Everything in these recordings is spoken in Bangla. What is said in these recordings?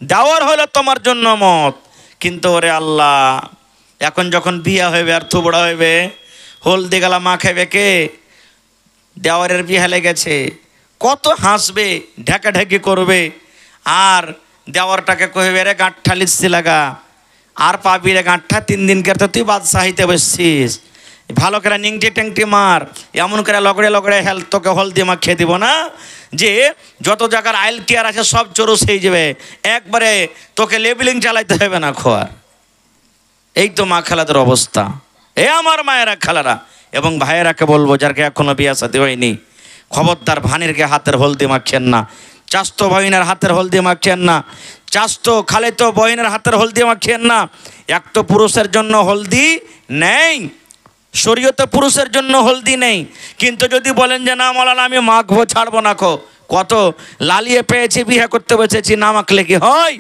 দেওয়ার হলো তোমার জন্য মত। কিন্তু ওরে আল্লাহ, এখন যখন বিয়া হইবে আর থুবড়া হইবে, হলদি গেলা মা খাইবে কে? দেওয়ারের বিয়া লেগেছে, কত হাসবে, ঢেকাঢেকি করবে। আর দেওয়ারটাকে কইবে রে গাঁঠা লিচ্ছি লাগা, আর পাবি রে গাঁঠা 3 দিন কের তুই বাদশাহিতে বসছিস, ভালো করে নিংটি টেংটি মার, এমন করে লগড়ে লগড়ে তোকে হলদি মাখিয়ে দিব না যে যত জায়গার আইল কেয়ার আছে সব চরুস হয়ে যাবে, একবারে তোকে লেবেলিং চালাইতে হবে না খোয়ার। এই তো মা খালাদের অবস্থা। আমার মায়েরা খালারা এবং ভাইয়েরাকে বলবো, যারকে এখনো বিয়া শাদী হয়নি, খবরদার ভানিরকে হাতের হলদি মাখছেন না, চাস্তো বহিনের হাতের হলদি মাখছেন না, চাস্তো খালেতো বহিনের হাতের হলদি মাখছেন না। এক তো পুরুষের জন্য হলদি নেই, শরীয়তে পুরুষের জন্য হলদি নেই। কিন্তু যদি বলেন যে না মাওলানা আমি মাখবো, ছাড়বো না, কত লালিয়ে পেয়েছি, বিয়ে করতে বসেছি, না মাখলে কি হয়?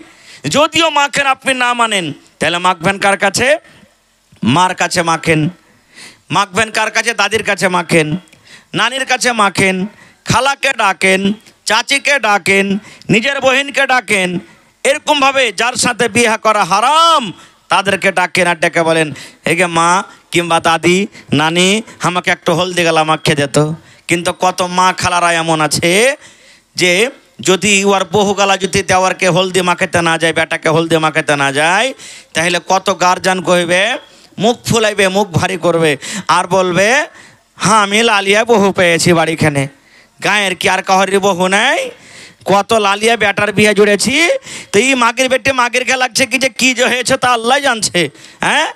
যদিও মাখেন, আপনি না মানেন, তাহলে মাখবেন কার কাছে? মার কাছে মাখেন। মাখবেন কার কাছে? দাদির কাছে মাখেন, নানির কাছে মাখেন, খালাকে ডাকেন, চাচিকে ডাকেন, নিজের বহিনকে ডাকেন। এরকমভাবে যার সাথে বিয়ে করা হারাম তাদেরকে ডাকেন, আর ডেকে বলেন হেগে মা কিংবা দাদি, নানি, আমাকে একটু হলদি গালা মাখিয়ে দিত। কিন্তু কত মা খালারা এমন আছে যে যদি ওর বহু গালা যদি দেওয়ারকে হলদি মাখাতে না যায়, বেটাকে হলদি মাখাতে না যায়, তাহলে কত গার্জান কইবে, মুখ ফুলাইবে, মুখ ভারী করবে, আর বলবে হ্যাঁ আমি লালিয়া বহু পেয়েছি বাড়িখানে। গায়ের কি আর কাহরির বহু নাই? কত লালিয়া বেটার বিয়ে জুড়েছি, তো এই মাগের বেটে মাগের কে লাগছে কি যে হয়েছে তা আল্লাহ জানছে। হ্যাঁ,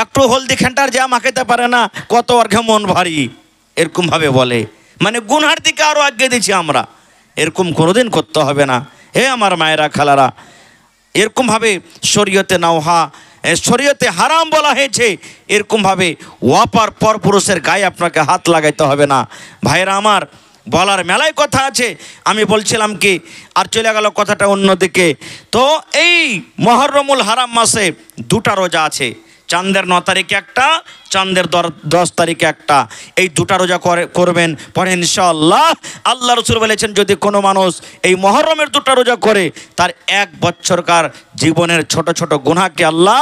একটু হলদি খেন্টার যা মাখাতে পারে না, কত অর্ঘে মন ভারী, এরকমভাবে বলে। মানে গুনহার দিকে আরও আগে দিচ্ছি আমরা। এরকম কোনোদিন করতে হবে না। আমার মায়েরা খালারা, এরকমভাবে শরীয়তে নাওহা, শরীয়তে হারাম বলা হয়েছে, এরকমভাবে ওয়াপার পর পুরুষের গায়ে আপনাকে হাত লাগাইতে হবে না। ভাইরা আমার, বলার মেলায় কথা আছে, আমি বলছিলাম কি আর চলে গেল কথাটা অন্যদিকে। তো এই মুহররমুল হারাম মাসে 2টা রোজা আছে, চাঁদের 9 তারিখে একটা, চাঁদের 10 তারিখে একটা। এই 2টা রোজা করবেন, পরে ইনশাআল্লাহ আল্লাহ রাসূল বলেছেন যদি কোনো মানুষ এই মুহররমের 2টা রোজা করে, তার 1 বছরকার জীবনের ছোট ছোট গুনাহকে আল্লাহ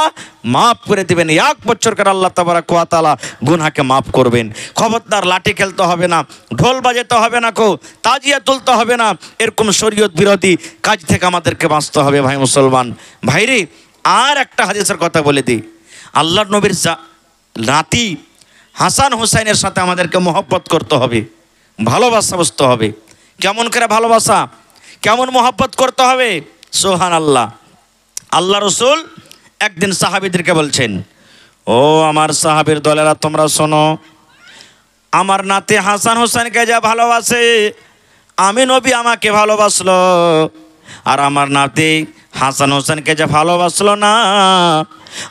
মাফ করে দিবেন। 1 বছরকার আল্লাহ তাবারাক ওয়া তাআলা গুনাহকে মাফ করবেন। খবরদার লাঠি খেলতে হবে না, ঢোল বাজাতে হবে না, তাজিয়া তুলতে হবে না। এরকম শরীয়ত বিরোধী কাজ থেকে আমাদেরকে বাঁচতে হবে ভাই মুসলমান। ভাইরে, আর একটা হাদিসের কথা বলে দিই, আল্লাহর নবীর নাতি হাসান হুসাইনের সাথে আমাদেরকে মহব্বত করতে হবে, ভালোবাসা বুঝতে হবে। কেমন করে ভালোবাসা, কেমন মহব্বত করতে হবে? সুবহানাল্লাহ। আল্লাহ রাসূল একদিন সাহাবীদেরকে বলছেন, ও আমার সাহাবীর দলেরা তোমরা শোনো, আমার নাতি হাসান হুসাইনকে যা ভালোবাসে, আমি নবী আমাকে ভালোবাসলো, আর আমার নাতি হাসান হোসেনকে যে ভালোবাসলো না,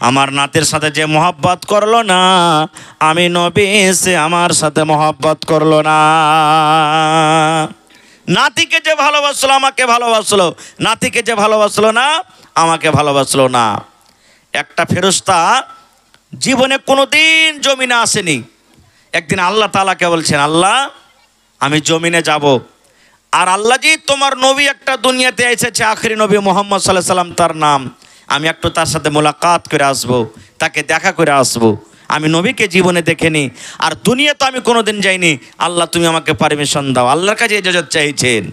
আমার নাতির সাথে যে মহব্বত করলো না, আমি নবী সে আমার সাথে মহব্বত করলো না। নাতিকে যে ভালোবাসলো আমাকে ভালোবাসলো, নাতিকে যে ভালোবাসলো না আমাকে ভালোবাসলো না। একটা ফেরেশতা জীবনে কোনোদিন জমিনে আসেনি, একদিন আল্লাহ তাআলাকে বলছেন, আল্লাহ আমি জমিনে যাব, আর আল্লাহ জি তোমার নবী একটা দুনিয়াতে এসেছে, আখেরি নবী মুহাম্মদ সাল্লাল্লাহু আলাইহি সাল্লাম তার নাম, আমি একটু তার সাথে মোলাকাত করে আসবো, তাকে দেখা করে আসবো। আমি নবীকে জীবনে দেখেনি, আর দুনিয়া তো আমি কোনোদিন যাইনি, আল্লাহ তুমি আমাকে পারমিশন দাও। আল্লাহর কাছে ইজাজত চাইছেন।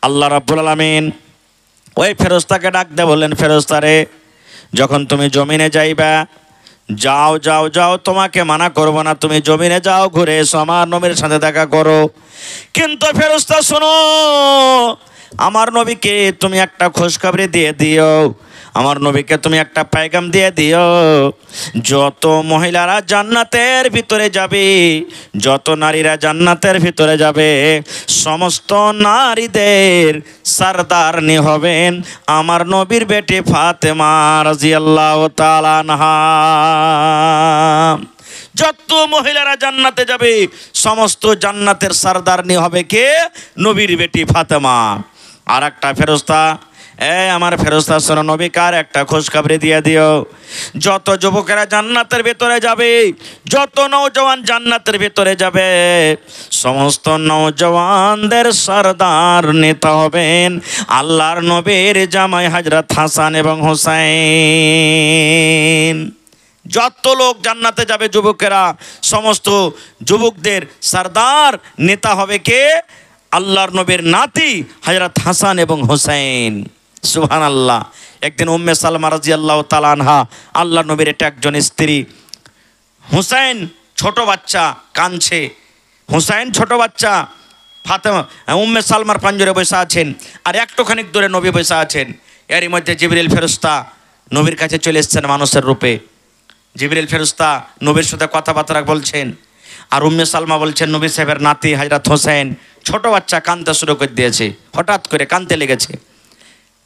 আল্লাহ রাব্বুল আলামিন ওই ফেরেশতাকে ডাক দিয়ে বললেন, ফেরেশতা রে, যখন তুমি জমিনে যাইবা, যাও যাও যাও, তোমাকে মানা করবো না, তুমি জমিনে যাও, ঘুরে এসো, আমার নবীর সাথে দেখা করো। কিন্তু ফেরেশতা শোনো, আমার নবীকে তুমি একটা খোঁজখবরি দিয়ে দিও, আমার নবীকে তুমি একটা পেগাম দিয়ে দিও, যত মহিলারা জান্নাতের ভিতরে যাবে, যত নারীরা জান্নাতের ভিতরে যাবে, সমস্ত নারীদের সরদারনি হবেন আমার নবীর বেটি ফাতেমা রাদিয়াল্লাহু তাআলা আনহা। যত মহিলারা জান্নাতে যাবে সমস্ত জান্নাতের সরদারনি হবে কে? নবীর বেটি ফাতেমা। আর একটা ফেরেশতা আমার ফেরেশতা শোনো, নবী কার একটা খোঁজখবরি দিয়ে দিও। যত যুবকেরা জান্নাতের ভেতরে যাবে, যত নওজওয়ান জান্নাতের ভেতরে যাবে, সমস্ত নওজওয়ানদের সরদার নেতা হবেন আল্লাহর নবীর জামাই হযরত হাসান এবং হুসাইন। যত লোক জান্নাতে যাবে যুবকেরা, সমস্ত যুবকদের সরদার নেতা হবে কে? আল্লাহর নবীর নাতি হযরত হাসান এবং হুসাইন। সুবহানাল্লাহ। একদিন উম্মে সালমা রাদিয়াল্লাহু তাআলা আনহা, আল্লাহর নবীর এটা একজন স্ত্রী, হুসাইন ছোট বাচ্চা কাঁদছে, হুসাইন ছোট বাচ্চা, ফাতেমা উম্মে সালমার পাঞ্জরে বসে আছেন, আর একটুখানি দূরে নবী বসে আছেন। এরই মধ্যে জিবরিল ফেরেশতা নবীর কাছে চলে এসেছেন মানুষের রূপে। জিবরিল ফেরেশতা নবীর সাথে কথাবার্তা বলছেন, আর উম্মে সালমা বলছেন নবী সাহেবের নাতি হযরত হোসেন ছোট বাচ্চা কাঁদতে শুরু করে দিয়েছে, হঠাৎ করে কাঁদতে লেগেছে।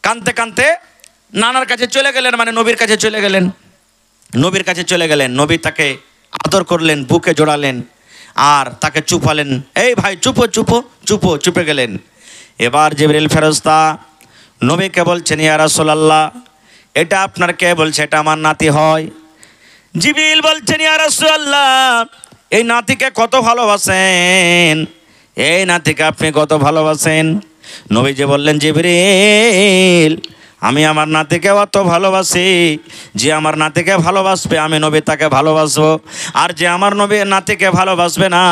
কাঁদতে কাঁদতে নানার কাছে চলে গেলেন, মানে নবীর কাছে চলে গেলেন। নবীর কাছে চলে গেলেন, নবী তাকে আদর করলেন, বুকে জড়ালেন, আর তাকে চুপালেন, এই ভাই চুপো চুপো চুপো, চুপে গেলেন। এবার জিবরিল ফেরেশতা নবীকে বলছেন, ইয়া রাসূলুল্লাহ, এটা আপনার কে বলছে? এটা আমার নাতি হয়। জিবরিল বলছেন, ইয়া রাসূলুল্লাহ, এই নাতিকে কত ভালোবাসেন, এই নাতিকে আপনি কত ভালোবাসেন? নবীজি বললেন, জিবরিল, আমি আমার নাতিকে অত ভালোবাসি, যে আমার নাতিকে ভালোবাসবে আমি নবী তাকে ভালোবাসবো, আর যে আমার নবী নাতিকে ভালোবাসবে না,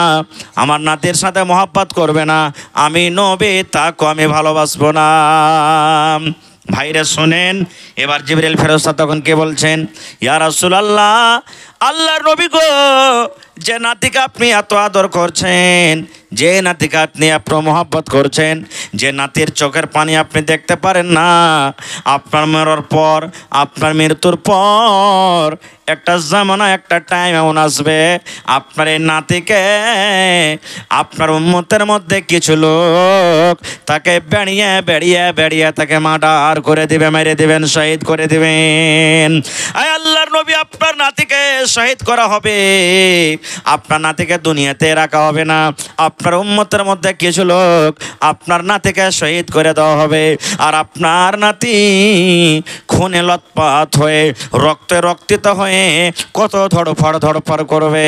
আমার নাতির সাথে মহব্বত করবে না, আমি নবী তাকে আমি ভালোবাসবো না। ভাইরে শোনেন, এবার জিবরিল ফেরেশতা তখন কে বলছেন, ইয়া রাসূলুল্লাহ, আল্লাহর নবী গো, যে নাতিকে আপনি এত আদর করছেন, যে নাতিকে আপনি এত মহব্বত করছেন, যে নাতির চোখের পানি আপনি দেখতে পারেন না, আপনার মরার পর, আপনার মৃত্যুর পর একটা জামানা, একটা টাইম এমন আসবে, আপনার এই নাতিকে আপনার উম্মতের মধ্যে কিছু লোক তাকে বেড়িয়ে বেড়িয়ে বেড়িয়ে তাকে মার্ডার করে দিবে, মেরে দিবেন, শহীদ করে দিবেন। আয় আল্লাহর নবী, আপনার নাতিকে শহীদ করা হবে, আপনার নাতিকে দুনিয়াতে রাখা হবে না, আপনার উম্মতের মধ্যে কিছু লোক আপনার নাতিকে শহীদ করে দেওয়া হবে, আর আপনার নাতি খুনে লতপাত হয়ে রক্তে রক্তিত হয়ে কত ধড়ফড় ধড়ফড় করবে।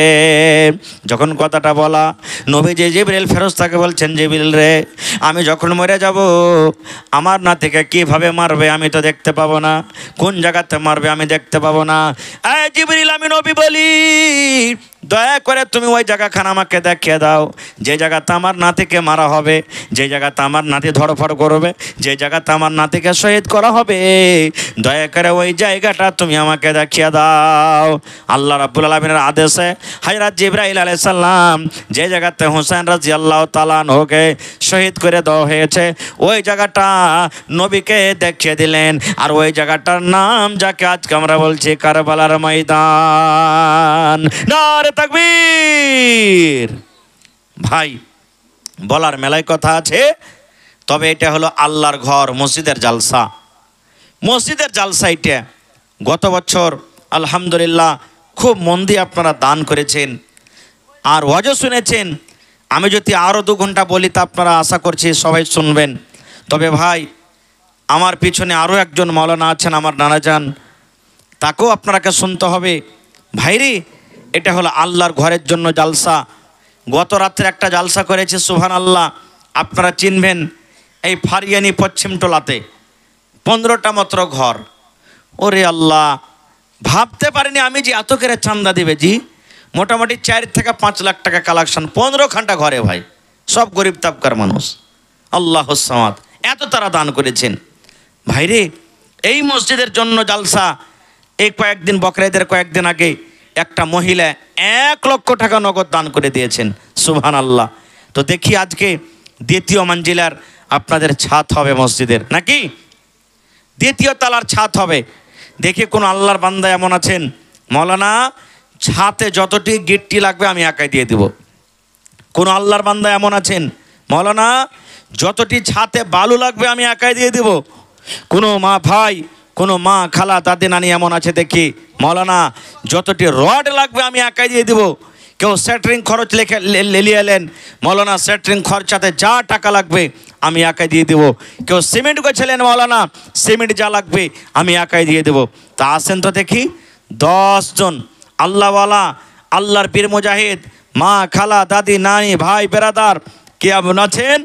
যখন কথাটা বলা, নবীজি জিবরিল ফেরেশতাকে বলছেন, জিবরিল রে, আমি যখন মরে যাব আমার নাতিকে কিভাবে মারবে আমি তো দেখতে পাবো না, কোন জায়গাতে মারবে আমি দেখতে পাবো না। এই জিবরিল, আমি নবী বলি, দয়া করে তুমি ওই জায়গাখানা আমাকে দেখিয়ে দাও, যে জায়গাতে আমার নাতিকে মারা হবে, যে জায়গাতে আমার নাতি ধড়ফড় করবে, যে জায়গাতে আমার নাতিকে শহীদ করা হবে, দয়া করে ওই জায়গাটা তুমি আমাকে দেখিয়ে দাও। আল্লাহ রাব্বুল আলামিনের আদেশে হযরত জিবরাইল আলাইহিস সালাম যে জায়গাতে হুসাইন রাদিয়াল্লাহু তাআলা আনহুকে শহীদ করে দেওয়া হয়েছে, ওই জায়গাটা নবীকে দেখিয়ে দিলেন, আর ওই জায়গাটার নাম যাকে আজকে আমরা বলছি কারবালার ময়দান। নারে তাকবীর। ভাই, বলার মেলায় কথা আছে, তবে এটা হলো আল্লাহর ঘর, মসজিদের জালসা, মসজিদের জালসা এটা। গত বছর আলহামদুলিল্লাহ খুব মন দিয়ে আপনারা দান করেছেন আর ওয়াজও শুনেছেন। আমি যদি আরও 2 ঘন্টা বলি তা আপনারা আশা করছি সবাই শুনবেন। তবে ভাই, আমার পিছনে আরও একজন মাওলানা আছেন, আমার নানাজান, তাকেও আপনারাকে শুনতে হবে। ভাইরে, এটা হলো আল্লাহর ঘরের জন্য জালসা। গত রাত্রে একটা জালসা করেছে, সুবহানাল্লাহ, আপনারা চিনবেন, এই ফারিয়ানি পশ্চিম টোলাতে 15টা মাত্র ঘর। ওরে আল্লাহ, ভাবতে পারিনি আমি যে এত করে চান্দা দিবে। জি, মোটামুটি 4 থেকে 5 লাখ টাকা কালেকশন 15খানটা ঘরে ভাই, সব গরিব তাবকার মানুষ। আল্লাহুস সামাদ, এত তারা দান করেছেন। ভাইরে, এই মসজিদের জন্য জালসা। এই কয়েকদিন, বকরাইদের কয়েকদিন আগে একটা মহিলা 1 লক্ষ টাকা নগদ দান করে দিয়েছেন, সুবহানাল্লাহ। তো দেখি আজকে 2য় মঞ্জিলার আপনাদের ছাদ হবে মসজিদের, নাকি 2য় তলার ছাদ হবে। দেখি কোন আল্লাহর বান্দা এমন আছেন, মাওলানা ছাতে যতটি গিট্টি লাগবে আমি একাই দিয়ে দিব। কোন আল্লাহর বান্দা এমন আছেন, মাওলানা যতটি ছাতে বালু লাগবে আমি একাই দিয়ে দিব। কোনো মা ভাই, কোনো মা খালা দাদি নানি এমন আছে দেখি, মাওলানা যতটি রড লাগবে আমি একাই দিয়ে দিব। কেউ সেটরিং খরচ লিয়ে এলেন, মৌলানা সেটরিং খরচাতে যা টাকা লাগবে আমি একাই দিয়ে দেবো। কেউ সিমেন্ট গোছালেন, মৌলানা সিমেন্ট যা লাগবে আমি একাই দিয়ে দেবো। তা আসেন তো দেখি 10 জন আল্লাহওয়ালা, আল্লাহর বীর মুজাহিদ, মা, খালা, দাদি, নানি, ভাই, বেরাদার কে এমন আছেন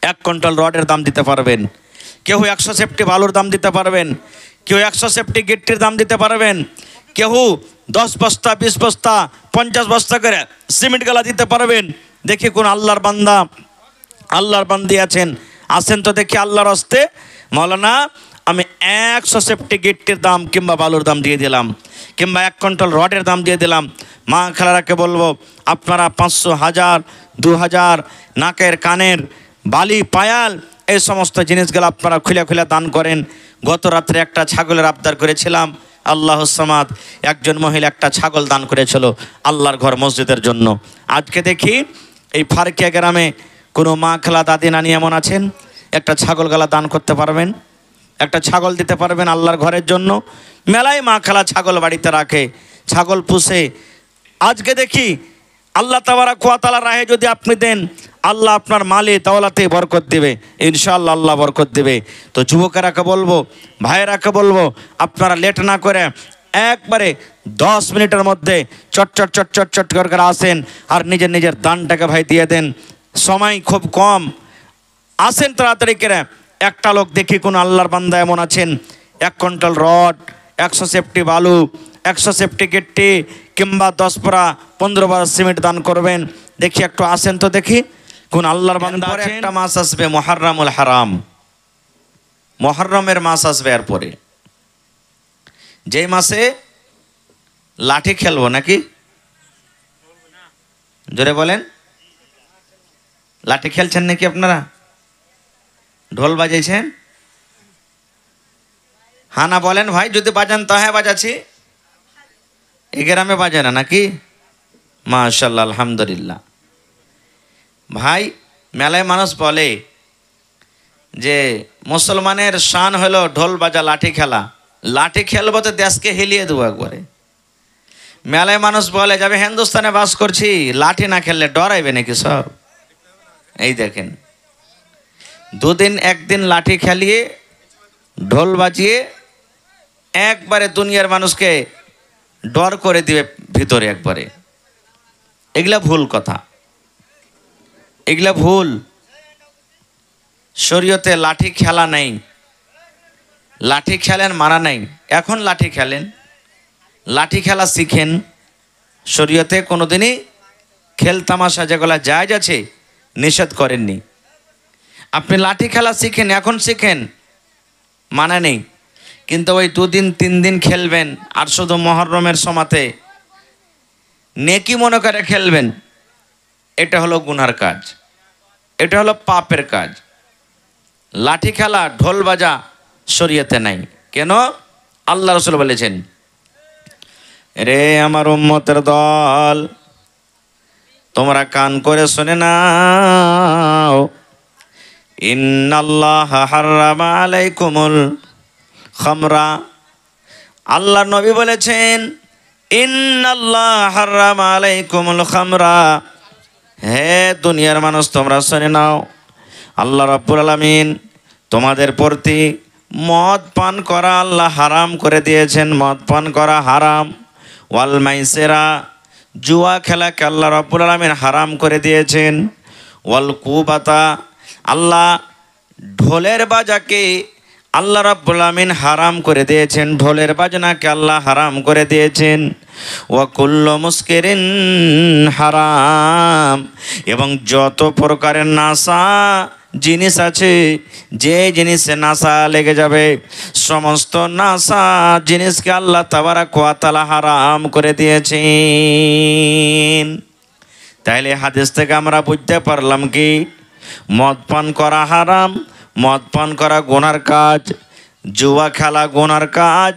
1 কুইন্টাল রডের দাম দিতে পারবেন? কেউ 100 সেফটি বালুর দাম দিতে পারবেন, কেউ 100 সেফটি গিট্টির দাম দিতে পারবেন, কেউ 10 বস্তা, 20 বস্তা, 50 বস্তা করে সিমেন্ট গালা দিতে পারবেন? দেখি কোন আল্লাহর বান্দা, আল্লাহর বান্দি আছেন, আসেন তো দেখি আল্লাহর হস্তে। মৌলানা আমি 100 সেফটি গিট্টির দাম কিংবা বালুর দাম দিয়ে দিলাম, কিংবা 1 কুইন্টাল রডের দাম দিয়ে দিলাম। মা খালারাকে বলবো আপনারা 500, 1000, 2000 নাকের কানের বালি, পায়াল এই সমস্ত জিনিসগুলো আপনারা খুলে খুলে দান করেন। গত রাত্রে একটা ছাগলের আবদার করেছিলাম, আল্লাহ সামাদ, একজন মহিলা একটা ছাগল দান করেছিল আল্লাহর ঘর মসজিদের জন্য। আজকে দেখি এই ফারকিয়া গ্রামে কোনো মা, খালা, দাদি, নানি এমন আছেন একটা ছাগল গালা দান করতে পারবেন, একটা ছাগল দিতে পারবেন আল্লাহর ঘরের জন্য? মেলায় মা খালা ছাগল বাড়িতে রাখে, ছাগল পুষে। আজকে দেখি আল্লাহ তাবারাক ওয়া তাআলার রাহে যদি আপনি দেন, আল্লাহ আপনার মালে তাওলাতে বরকত দেবে, ইনশাআল্লাহ আল্লাহ বরকত দেবে। তো যুবকেরাকে বলবো, ভাইয়েরাকে বলবো, আপনারা লেট না করে একবারে 10 মিনিটের মধ্যে চট করে আসেন আর নিজের নিজের দানটাকে ভাই দিয়ে দেন। সময় খুব কম, আসেন তাড়াতাড়ি করে। একটা লোক দেখি কোন আল্লাহর বান্দা এমন আছেন 1 কুইন্টাল রড, 100 সেফটি বালু, 100 সেফটি গিট্টি কিংবা 10 পরা 15 বার সিমেন্ট দান করবেন? দেখি একটু আসেন তো দেখি কোন আল্লাহর বান্দা আছেন। একটা মাস আসবে মুহররমুল হারাম, মুহররমের মাস আসবে। এরপরে যেই মাসে লাঠি খেলবো নাকি, জোরে বলেন, লাঠি খেলছেন নাকি আপনারা? ঢোল বাজাইছেন? হানা বলেন ভাই, যদি বাজান তা হ্যাঁ বাজাচ্ছি। এই গ্রামে বাজে না নাকি? মাশাআল্লাহ, আলহামদুলিল্লাহ। ভাই মেলায় মানুষ বলে যে মুসলমানের শান হলো ঢোল বাজা, লাঠি খেলা। লাঠি খেলবো তো দেশকে হিলিয়ে দেবো একবারে। মেলায় মানুষ বলে যাবে হিন্দুস্তানে বাস করছি, লাঠি না খেললে ডরাইবে নাকি সব? এই দেখেন, 2 দিন 1 দিন লাঠি খেলিয়ে ঢোল বাজিয়ে একবারে দুনিয়ার মানুষকে ডর করে দিবে ভিতরে একবারে। এগুলা ভুল কথা, এগুলা ভুল। শরীয়তে লাঠি খেলা নেই, লাঠি খেলেন মারা নাই। এখন লাঠি খেলেন, লাঠি খেলা শিখেন। শরীয়তে কোনোদিনই খেল তামাশা যেগুলা জায়েজ আছে নিষেধ করেননি। আপনি লাঠি খেলা শিখেন, এখন শিখেন, মানে নেই। কিন্তু ওই 2 দিন 3 দিন খেলবেন আর শুধু মুহররমের সময়তে নেকি মনে করে খেলবেন, এটা হলো গুনার কাজ, এটা হলো পাপের কাজ। লাঠি খেলা, ঢোল বাজা শরীয়তে নাই। কেন? আল্লাহ রাসূল বলেছেন, রে আমার উম্মতের দল, তোমরা কান করে শুনে নাও, ইন্নাল্লাহা হাররামা আলাইকুমুল খামরা। আল্লাহ নবী বলেছেন, ইন্নাল্লাহা হাররামা আলাইকুমুল খামরা। হে দুনিয়ার মানুষ তোমরা শুনে নাও, আল্লাহ রাব্বুল আলামিন তোমাদের প্রতি মদ পান করা আল্লাহ হারাম করে দিয়েছেন। মদ পান করা হারাম। ওয়াল মাইসিরা, জুয়া খেলাকে আল্লাহ রাব্বুল আলামিন হারাম করে দিয়েছেন। ওয়াল কুবাতা, আল্লাহ ঢোলের বাজাকে আল্লাহ রাব্বুল আলামিন হারাম করে দিয়েছেন, ঢোলের বাজনাকে আল্লাহ হারাম করে দিয়েছেন। ওয়া কুল্লু মুসকিরিন হারাম, এবং যত প্রকারের নাশা জিনিস আছে, যে জিনিসে নাশা লেগে যাবে সমস্ত নাশা জিনিসকে আল্লাহ তাবারাক ওয়া তাআলা হারাম করে দিয়েছেন। তাইলে হাদিস থেকে আমরা বুঝতে পারলাম কি, মদ পান করা হারাম, মদ পান করা গুনার কাজ, জুয়া খেলা গুনার কাজ,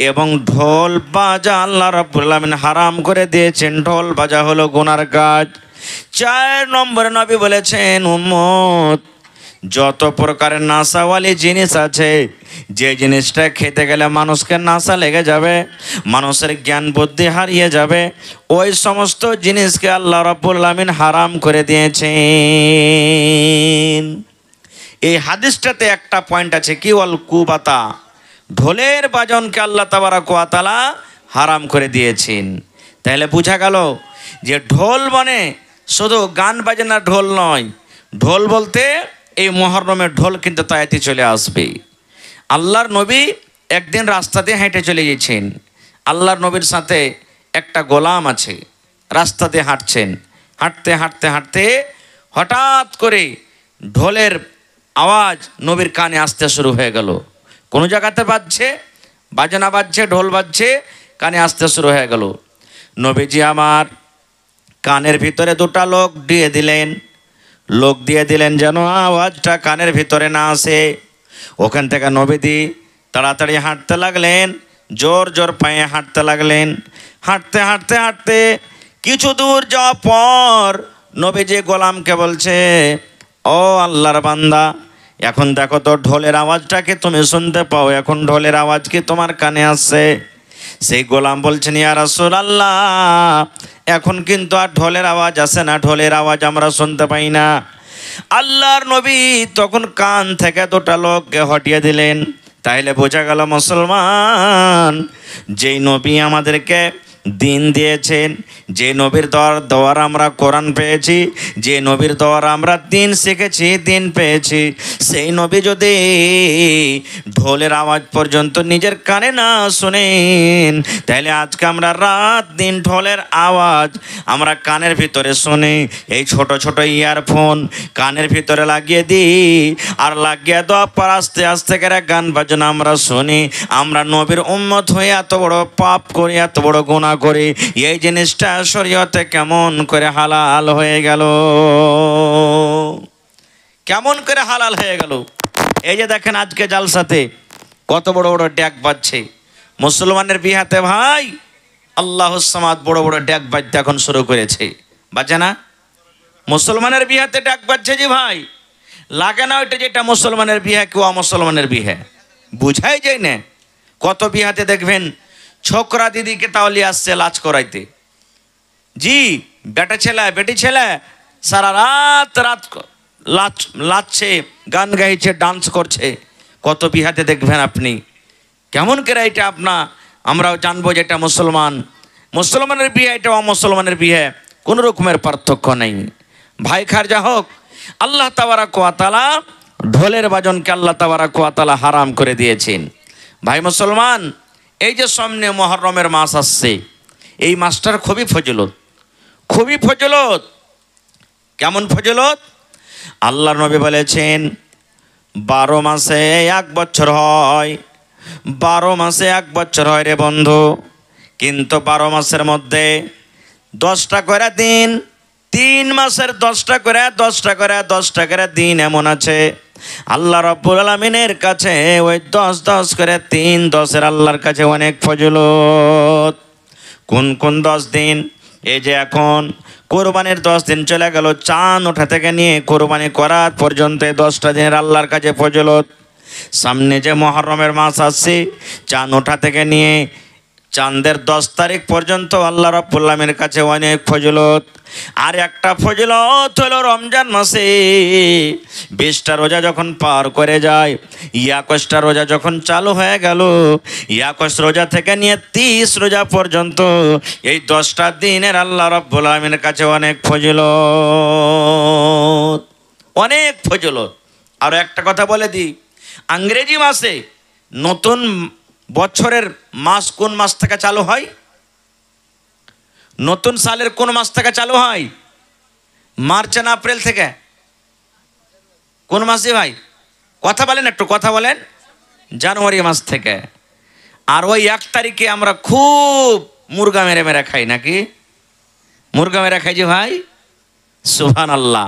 এবং ঢোল বাজা আল্লাহ রাব্বুল আলামিন হারাম করে দিয়েছেন। ঢোল বাজা হলো গুনার কাজ। 4 নম্বরে নবী বলেছেন, উম্মত যত প্রকারের নাশাওয়ালি জিনিস আছে, যে জিনিসটা খেতে গেলে মানুষকে নাশা লেগে যাবে, মানুষের জ্ঞান বুদ্ধি হারিয়ে যাবে, ওই সমস্ত জিনিসকে আল্লাহ রাব্বুল আলামিন হারাম করে দিয়েছেন। এই হাদিসটাতে একটা পয়েন্ট আছে, কি ওয়াল কুবাতা, ঢোলের বাজনকে আল্লাহ তাবারাক ওয়া তাআলা হারাম করে দিয়েছেন। তাহলে বোঝা গেল যে ঢোল মানে শুধু গান বাজনা ঢোল নয়, ঢোল বলতে এই মুহররমের ঢোল কিন্তু তায়াতে চলে আসবে। আল্লাহর নবী একদিন রাস্তা দিয়ে হেঁটে চলে গেছেন। আল্লাহর নবীর সাথে একটা গোলাম আছে, রাস্তা দিয়ে হাঁটছেন। হাঁটতে হাঁটতে হাঁটতে হঠাৎ করে ঢোলের আওয়াজ নবীর কানে আসতে শুরু হয়ে গেল। কোনো জায়গাতে বাজছে, বাজনা বাজছে, ঢোল বাজছে, কানে আসতে শুরু হয়ে গেল। নবীজি আমার কানের ভিতরে দুটা লোক দিয়ে দিলেন যেন আওয়াজটা কানের ভিতরে না আসে। ওখান থেকে নবীজি তাড়াতাড়ি হাঁটতে লাগলেন, জোর জোর পায়ে হাঁটতে লাগলেন। হাঁটতে হাঁটতে হাঁটতে কিছু দূর যাওয়ার পর নবীজি গোলামকে বলছে, ও আল্লাহর বান্দা, এখন দেখো তো ঢোলের আওয়াজটাকে তুমি শুনতে পাও, এখন ঢোলের আওয়াজ কি তোমার কানে আসছে? সেই গোলাম বলছেন, ইয়া রাসূলুল্লাহ, এখন কিন্তু আর ঢোলের আওয়াজ আসে না, ঢোলের আওয়াজ আমরা শুনতে পাই না। আল্লাহর নবী তখন কান থেকে দুটা লোককে হটিয়ে দিলেন। তাইলে বোঝা গেল মুসলমান, যেই নবী আমাদেরকে দিন দিয়েছেন, যে নবীর দোয়ার আমরা কোরআন পেয়েছি, যে নবীর দোয়ার আমরা দিন শিখেছি, দিন পেয়েছি, সেই নবী যদি ঢোলের আওয়াজ পর্যন্ত নিজের কানে না শুনেন, তাহলে আজকে আমরা রাত দিন ঢোলের আওয়াজ আমরা কানের ভিতরে শুনি। এই ছোট ছোট ইয়ারফোন কানের ভিতরে লাগিয়ে দিই, আর লাগিয়ে দেওয়ার পর আস্তে আস্তে করে গান বাজনা আমরা শুনি। আমরা নবীর উম্মত হয়ে এত বড় পাপ করি, এত বড় গুনাহ করি, এই জিনিসটা শরীয়তে কেমন করে হালাল হয়ে গেল? কেমন করে হালাল হয়ে গেল? এই যে দেখেন আজকে জালসাতে কত বড় বড় ড্যাক বাজছে মুসলমানের বিহাতে ভাই, আল্লাহুস সামাদ বড় বড় ড্যাক বাজতে এখন শুরু করেছে। বাজে না? মুসলমানের বিহাতে ড্যাক বাজছে যে ভাই, লাগে না ওইটা যেটা মুসলমানের বিহা কেউ মুসলমানের বিহা, বুঝাই যায় না। কত বিহাতে দেখবেন ছোকরা দিদিকে তাহলে আসছে লাচ করাইতে, জি বেটা ছেলে বেটি ছেলে সারা রাত রাত লাচছে, গান গাইছে, ডান্স করছে। কত বিহাতে দেখবেন আপনি। কেমন করে এটা আমরাও জানবো যে এটা মুসলমানের বিয়ে, এটা অমুসলমানের বিয়ে, কোনো রকমের পার্থক্য নেই। ভাই খারজা হোক, আল্লাহ তাবারাক ওয়া তাআলা ঢোলের বাজনকে আল্লাহ তাবারাক ওয়া তাআলা হারাম করে দিয়েছেন। ভাই মুসলমান, এই যে সামনে মুহররমের মাস আসছে, এই মাসটার খুবই ফজিলত, খুবই ফজিলত। কেমন ফজিলত? আল্লাহর নবী বলেছেন 12 মাসে 1 বছর হয়, 12 মাসে 1 বছর হয় রে বন্ধু, কিন্তু 12 মাসের মধ্যে 10টা করে দিন, 3 মাসের 10টা করে দিন এমন আছে আল্লাহ রাব্বুল আলামিনের কাছে ওই 10 করে 3 10-এর আল্লাহর কাছে অনেক ফজিলত। কোন কোন 10 দিন? এই যে এখন কোরবানির 10 দিন চলে গেল, চাঁদ ওঠা থেকে নিয়ে কোরবানি করার পর্যন্ত 10টা দিনের আল্লাহর কাছে ফজিলত। সামনে যে মুহররমের মাস আসছে, চাঁদ ওঠা থেকে নিয়ে চাঁদের 10 তারিখ পর্যন্ত আল্লাহ রাব্বুল আলামিনের কাছে অনেক ফজিলত। আর একটা ফজিলত হলো রমজান মাসে 20টা রোজা যখন পার করে যায়, 21টা রোজা যখন চালু হয়ে গেল, 21 রোজা থেকে নিয়ে 30 রোজা পর্যন্ত এই 10টা দিনের আল্লাহ রাব্বুল আলামিনের কাছে অনেক ফজিলত, অনেক ফজিলত। আর একটা কথা বলে দিই, ইংরেজি মাসে নতুন বছরের মাস কোন মাস থেকে চালু হয়? নতুন সালের কোন মাস থেকে চালু হয়? মার্চ না এপ্রিল থেকে? কোন মাসে ভাই? কথা বলেন, একটু কথা বলেন। জানুয়ারি মাস থেকে। আর ওই 1 তারিখে আমরা খুব মুরগা মেরে মেরে খাই, নাকি? মুরগা মেরে খাই যে ভাই, সুবহানাল্লাহ।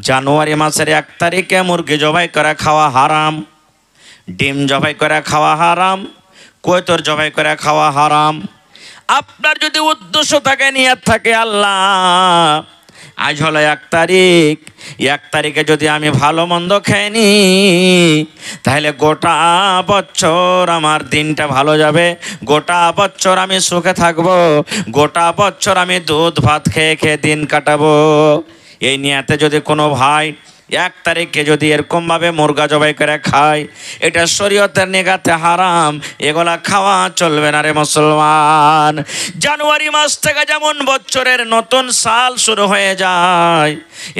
জানুয়ারি মাসের 1 তারিখে মুরগি জবাই করে খাওয়া হারাম, ডিম জবাই করে খাওয়া হারাম, কৈতর জবাই করে খাওয়া হারাম। আপনার যদি উদ্দেশ্য থাকে, নিয়ত থাকে আল্লাহ আজ হলো 1 তারিখ, 1 তারিখে যদি আমি ভালো মন্দ খেয়ে নি, তাহলে গোটা বছর আমার দিনটা ভালো যাবে, গোটা বছর আমি সুখে থাকবো, গোটা বছর আমি দুধ ভাত খেয়ে খেয়ে দিন কাটাবো। এই নিয়াতে যদি কোনো ভাই 1 তারিখে যদি এরকমভাবে মুরগা জবাই করে খায়, এটা শরীয়তের নিগাতে হারাম, এগুলা খাওয়া চলবে না রে মুসলমান। জানুয়ারি মাস থেকে যেমন বছরের নতুন সাল শুরু হয়ে যায়,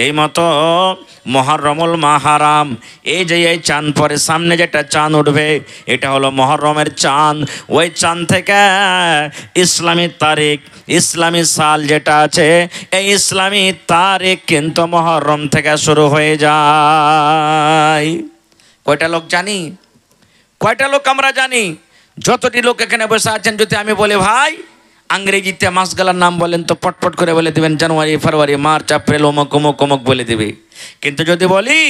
এই মতো মুহররমুল মাহারাম, এই যে এই চাঁদ পরে সামনে যেটা চাঁদ উঠবে, এটা হলো মুহররমের চাঁদ। ওই চাঁদ থেকে ইসলামী তারিখ, ইসলামী সাল যেটা আছে, এই ইসলামী তারিখ কিন্তু মুহররম থেকে শুরু হয়ে যায়। কয়টা লোক জানি? কয়টা লোক আমরা জানি? যতটি লোক এখানে বসে আছেন, যদি আমি বলি ভাই ইংরেজিতে মাসগুলোর নাম বলেন, তো পটপট করে বলে দেবেন জানুয়ারি, ফেব্রুয়ারি, মার্চ, এপ্রিল, অমুক অমুক অমুক বলে দেবে। কিন্তু যদি বলি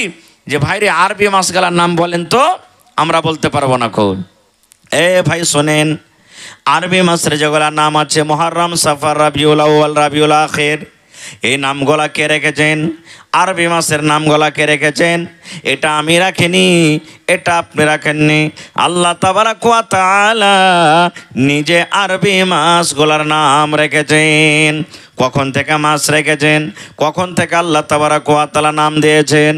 যে ভাই রে আরবি মাসগুলোর নাম বলেন, তো আমরা বলতে পারবো না। কোন ভাই শোনেন, আরবি মাসের যেগুলোর নাম আছে মুহররম, সফর, রবিউল আউয়াল, রবিউল আখির, এই নামগুলা কে রেখেছেন? আরবি মাসের নামগুলা কে রেখেছেন? এটা আমি রাখিনি, এটা আপনি রাখেননি। আল্লাহ তাবারাক ওয়া তাআলা নিজে আরবি মাসগুলার নাম রেখেছেন। কখন থেকে মাস রেখেছেন? কখন থেকে আল্লাহ তাবারাক ওয়া তাআলা নাম দিয়েছেন?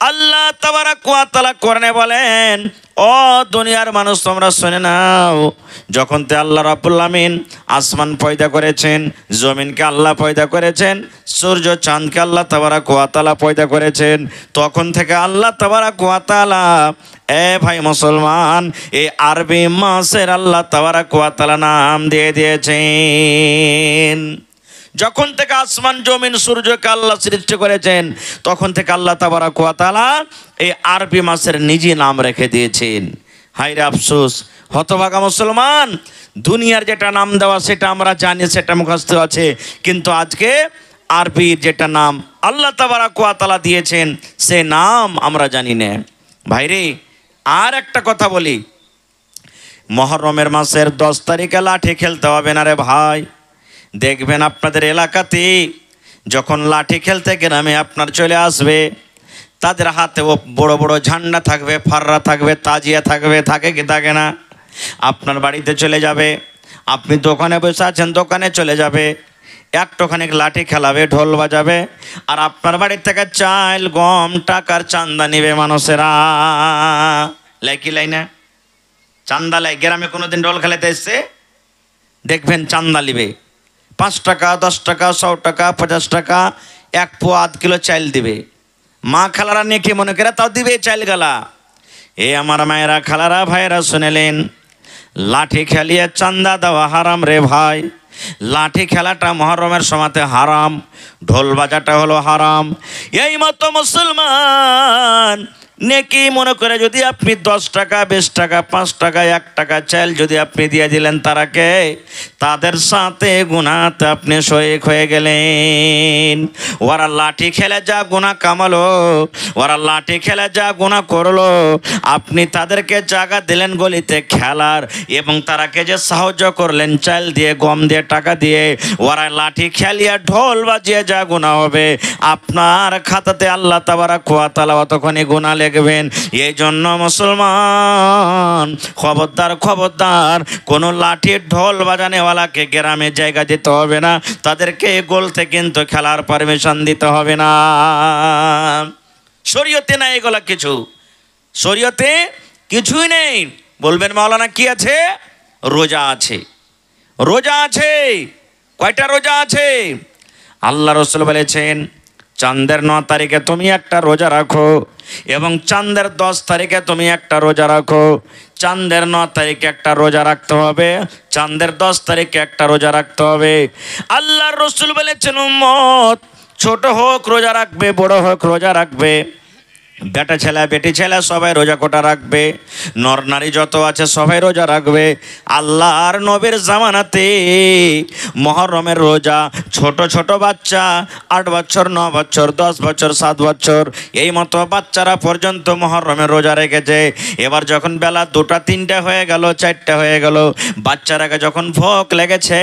আল্লাহ তাবারাক ওয়া তাআলা কোরআনে বলেন, ও দুনিয়ার মানুষ তোমরা শুনে নাও, যখন তে আল্লাহ রাব্বুল আমিন আসমান পয়দা করেছেন, জমিনকে আল্লাহ পয়দা করেছেন, সূর্য চাঁদকে আল্লাহ তাবারাক ওয়া তাআলা পয়দা করেছেন, তখন থেকে আল্লাহ তাবারাক ওয়া তাআলা ভাই মুসলমান এই আরবি মাসের আল্লাহ তাবারাক ওয়া তাআলা নাম দিয়ে দিয়েছেন। যখন থেকে আসমান জমিন সূর্যকে আল্লাহ সৃষ্টি করেছেন, তখন থেকে আল্লাহ তাবারাক ওয়া তাআলা এই আরবি মাসের নিজে নাম রেখে দিয়েছেন। হায়রে আফসোস, হতভাগা মুসলমান, দুনিয়ার যেটা নাম দেওয়া সেটা আমরা জানি, সেটা মুখস্থ আছে, কিন্তু আজকে আরবির যেটা নাম আল্লাহ তাবারাক ওয়া তাআলা দিয়েছেন, সে নাম আমরা জানি না। ভাইরে আর একটা কথা বলি, মুহররমের মাসের 10 তারিখে লাঠি খেলতে হবে না রে ভাই। দেখবেন আপনাদের এলাকাতে যখন লাঠি খেলতে গ্রামে আপনার চলে আসবে, তাদের হাতে বড় বড় ঝান্ডা থাকবে, ফাররা থাকবে, তাজিয়া থাকবে, থাকে কি থাকে না? আপনার বাড়িতে চলে যাবে, আপনি দোকানে বসে আছেন, দোকানে চলে যাবে, একটুখানিক লাঠি খেলাবে, ঢোল বাজাবে, আর আপনার বাড়ি থেকে চাল, গম, টাকার চান্দা নিবে মানুষেরা। লাইকি লাই না? চান্দা লাই। গ্রামে কোনোদিন ঢোল খেলাতে এসছে দেখবেন চান্দা নিবে, 5 টাকা, 10 টাকা, 100 টাকা, 50 টাকা, 1 পোয়া 1 কিলো চাল দিবে। মা খালারা নেকি মনে করে তাও দিবে চাল গালা। আমার মায়েরা, খালারা, ভাইয়েরা শুনেলেন, লাঠি খেলিয়ে চান্দা দেওয়া হারাম রে ভাই। লাঠি খেলাটা মুহররমের সময়তে হারাম, ঢোল বাজাটা হলো হারাম। এই মতো মুসলমান নেকি মনে করে যদি আপনি 10 টাকা, 20 টাকা, 5 টাকা, 1 টাকা চাল যদি আপনি দিয়ে দিলেন তারাকে, তাদের সাথে গুনাহতে আপনি শরীক হয়ে গেলেন। ওরা লাঠি খেলে যা গুনাহ কামালো, ওরা লাঠি খেলে যা গুনাহ করলো, আপনি তাদেরকে জায়গা দিলেন গলিতে খেলার, এবং তারাকে যে সাহায্য করলেন চাল দিয়ে, গম দিয়ে, টাকা দিয়ে, ওরা লাঠি খেলিয়ে ঢোল বাজিয়ে যা গুনাহ হবে, আপনার খাতাতে আল্লাহ তাবারাক ওয়া তাআলা অতক্ষণে গুনাহ লিখবেন। এই জন্য মুসলমান খবরদার, খবরদার, কোনো লাঠি ঢোল বাজানেওয়ালাকে গ্রামে জায়গা দিতে হবে না, তাদেরকে গোলতে কিন্তু খেলার পারমিশন দিতে হবে না। শরীয়তে নাই এগুলা কিছু, শরীয়তে কিছুই নেই। বলবেন মাওলানা কি আছে? রোজা আছে, রোজা আছে। কয়টা রোজা আছে? আল্লাহ রাসূল বলেছেন, চাঁদের 9 তারিখে তুমি একটা রোজা রাখো, এবং চাঁদের 10 তারিখে তুমি একটা রোজা রাখো। চাঁদের 9 তারিখে একটা রোজা রাখতে হবে, চাঁদের 10 তারিখে একটা রোজা রাখতে হবে। আল্লাহর রাসূল বলেছেন, উম্মত ছোট হোক রোজা রাখবে, বড় হোক রোজা রাখবে, বেটা ছেলে বেটি ছেলে সবাই রোজা কোটা রাখবে, নর নারী যত আছে সবাই রোজা রাখবে। আল্লাহর নবীর জামানাতে মুহররমের রোজা ছোট ছোট বাচ্চা 8 বছর 9 বছর 10 বছর 7 বছর এই মতো বাচ্চারা পর্যন্ত মুহররমের রোজা রেখেছে। এবার যখন বেলা 2টা 3টা হয়ে গেল 4টা হয়ে গেল, বাচ্চারাকে যখন ভোক লেগেছে,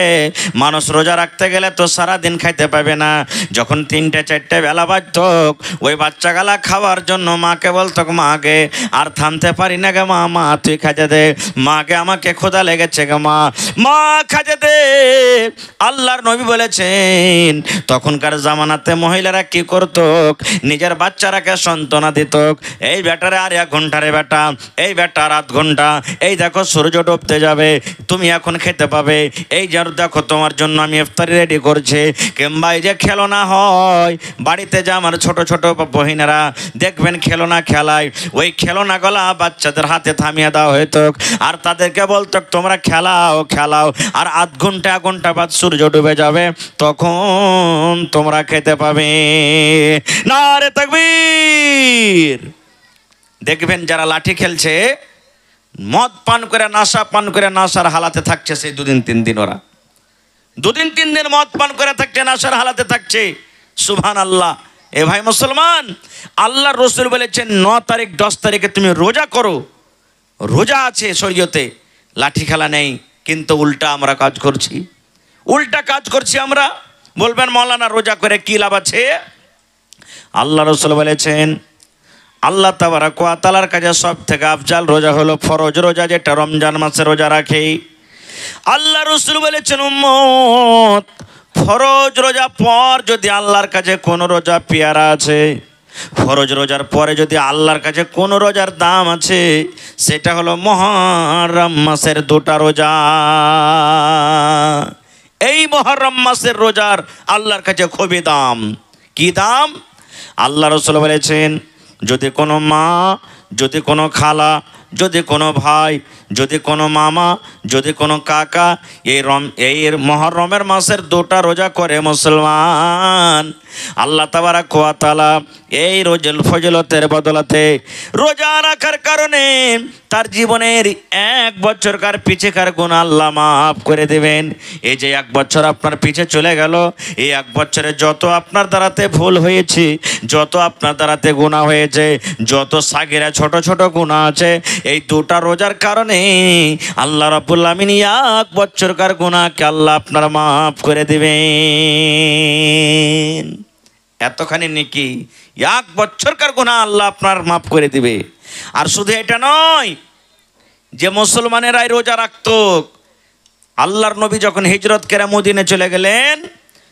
মানুষ রোজা রাখতে গেলে তো সারা দিন খাইতে পাবে না, যখন 3টে 4টে বেলা বাজত ওই বাচ্চাগুলা খাওয়ার জন্য মাকে বলতো, মাকে আর থামতে পারি না গে মা, মা তুই খাজা দে, মাকে আমাকে ক্ষুধা লেগেছে গে মা, মা খাজা দে। আল্লাহর নবী বলেছেন তখনকার জামানাতে মহিলারা কি করত, নিজের বাচ্চারাকে সান্ত্বনা দিত, এই বেটারে আর 1 ঘন্টা রে বেটা, এই বেটা আর 8 ঘন্টা, এই দেখো সূর্য ডুবতে যাবে, তুমি এখন খেতে পাবে, এই যার দেখো তোমার জন্য আমি ইফতারি রেডি করছি। কিংবা এই যে খেলনা হয় বাড়িতে, যে আমার ছোট ছোট বহিনেরা দেখবেন খেলনা খেলায়, ওই খেলনাগুলা বাচ্চাদের হাতে থামিয়ে দেওয়া হইতো আর তাদেরকে বলতো তোমরা খেলাও খেলাও, আর 8 ঘন্টা 1 ঘন্টা বাদ সূর্য ডুবে যাবে, তখন তোমরা খেতে পাবে। নারে তাকবীর। দেখবেন যারা লাঠি খেলছে মদ পান করে নাশা পান করে নাশার হালাতে থাকছে, সেই 2 দিন 3 দিন ওরা 2 দিন 3 দিন মদ পান করে থাকছে, নাশার হালাতে থাকছে। সুবহানাল্লাহ। এ ভাই মুসলমান, আল্লাহর রাসূল বলেছেন 9 তারিখ 10 তারিখে তুমি রোজা করো, রোজা আছে শরীয়তে, লাঠি খেলা নেই। কিন্তু উল্টা আমরা কাজ করছি, উল্টা কাজ করছি আমরা। বলবেন মাওলানা রোজা করে কি লাভ আছে? আল্লাহ রাসূল বলেছেন আল্লাহ তাবারক ওয়া তাআলার কাছে সব থেকে আফজাল রোজা হলো ফরজ রোজা, যেটা রমজান মাসে রোজা রাখে। আল্লাহ রাসূল বলেছেন উম্মত, ফরজ রোজা পর যদি আল্লাহর কাছে কোনো রোজা পেয়ারা আছে, ফরজ রোজার পরে যদি আল্লাহর কাছে কোনো রোজার দাম আছে, সেটা হলো মুহররম মাসের 2টা রোজা। এই মুহররম মাসের রোজার আল্লাহর কাছে খুবই দাম। কি দাম? আল্লাহ রাসূল বলেছেন যদি কোনো মা, যদি কোনো খালা, যদি কোনো ভাই, যদি কোনো মামা, যদি কোনো কাকা এই মুহররমের মাসের 2টা রোজা করে মুসলমান, আল্লাহ তাবারক ওয়া তাআলা এই রোজার ফজিলতের বদলাতে রোজা রাখার কারণে তার জীবনের 1 বছরকার পিছেকার গুনাহ আল্লাহ মাফ করে দেবেন। এই যে 1 বছর আপনার পিছে চলে গেল, এই 1 বছরে যত আপনার দ্বারাতে ভুল হয়েছে, যত আপনার দ্বারাতে গুনাহ হয়েছে, যত সাগিরা ছোট ছোট গুনাহ আছে, এই 2টা রোজার কারণে আল্লাহ রাব্বুল আমিন 1 বছরকার গুনাহকে আল্লাহ আপনার মাফ করে দিবেন। এতখানি নেকি, 1 বছরকার গুনাহ আল্লাহ আপনার মাফ করে দিবে। আর শুধু এটা নয় যে মুসলমানেরাই রোজা রাখত, আল্লাহর নবী যখন হিজরত করে মদিনে চলে গেলেন,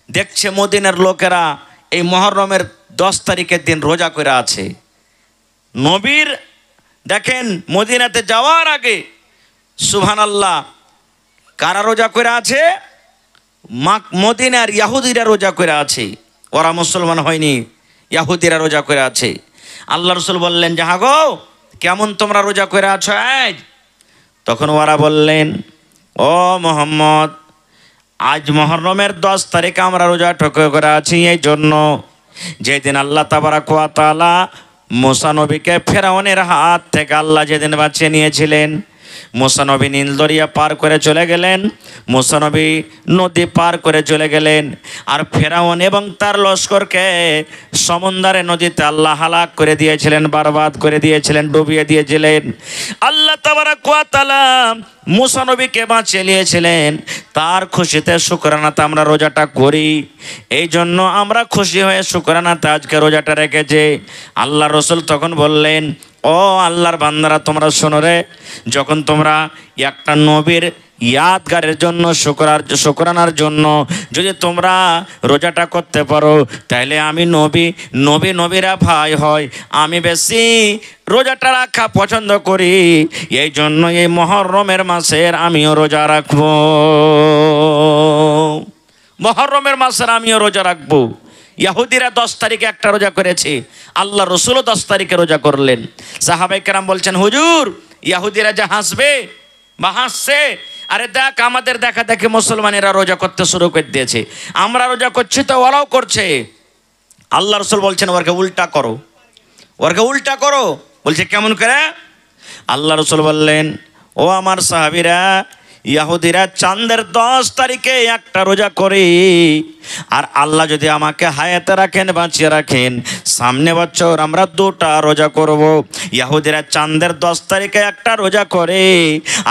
দেখছে মদিনার লোকেরা এই মুহররমের 10 তারিখের দিন রোজা করে আছে। নবীর দেখেন মদিনাতে যাওয়ার আগে সুবহানাল্লাহ কারা রোজা করে আছে? মদিনার ইহুদিরা রোজা করে আছে, ওরা মুসলমান হয়নি, ইহুদিরা রোজা করে আছে। আল্লাহ রাসূল বললেন যে গো কেমন তোমরা রোজা করে আছো আজ? তখন ওরা বললেন ও মুহাম্মদ, আজ মুহররমের 10 তারিখে আমরা রোজা করে আছি এই জন্য যেদিন আল্লাহ তাবারক ওয়া তাআলা মুসা নবীকে ফেরাউনের হাত থেকে আল্লাহ যেদিন বাঁচিয়ে নিয়েছিলেন, মুসা নবী নীল দরিয়া পার করে চলে গেলেন, মুসা নবী নদী পার করে চলে গেলেন, আর ফেরাউন এবং তার লস্করকে সমুদ্রে নদীতে আল্লাহ হালাক করে দিয়েছিলেন, বরবাদ করে দিয়েছিলেন, ডুবিয়ে দিয়েছিলেন। আল্লাহ তাবারক ওয়া তাআলা মুসা নবীকে বাঁচিয়ে নিয়েছিলেন, তার খুশিতে শুকরানাতে আমরা রোজাটা করি। এই জন্য আমরা খুশি হয়ে শুকরানাতে আজকে রোজাটা রেখেছি। আল্লাহ রাসূল তখন বললেন ও আল্লাহর বান্দারা তোমরা শোনো রে, যখন তোমরা একটা নবীর ইয়াদগারের জন্য শুকরানার জন্য যদি তোমরা রোজাটা করতে পারো, তাহলে আমি নবীরা ভাই হয়, আমি বেশি রোজাটা রাখা পছন্দ করি, এই জন্য এই মুহররমের মাসের আমিও রোজা রাখবো, মুহররমের মাসের আমিও রোজা রাখবো। ইহুদিরা 10 তারিখে একটা রোজা করেছে, আল্লাহ রাসূলও 10 তারিখে রোজা করলেন। সাহাবায়ে কেরাম বলছেন হুজুর ইহুদিরা যা হাসবে বা হাসছে, আরে দেখ আমাদের দেখা দেখে মুসলমানেরা রোজা করতে শুরু করে দিয়েছে, আমরা রোজা করছি তো ওরাও করছে। আল্লাহ রাসূল বলছেন ওকে উল্টা করো, ওরকে উল্টা করো। বলছে কেমন করে? আল্লাহ রসুল বললেন, ও আমার সাহাবীরা, ইহুদিরা চাঁদের 10 তারিখে একটা রোজা করে, আর আল্লাহ যদি আমাকে হায়াতে রাখেন, বাঁচিয়ে রাখেন, সামনে বছর আমরা 2টা রোজা করব। ইহুদিরা চাঁদের 10 তারিখে একটা রোজা করে,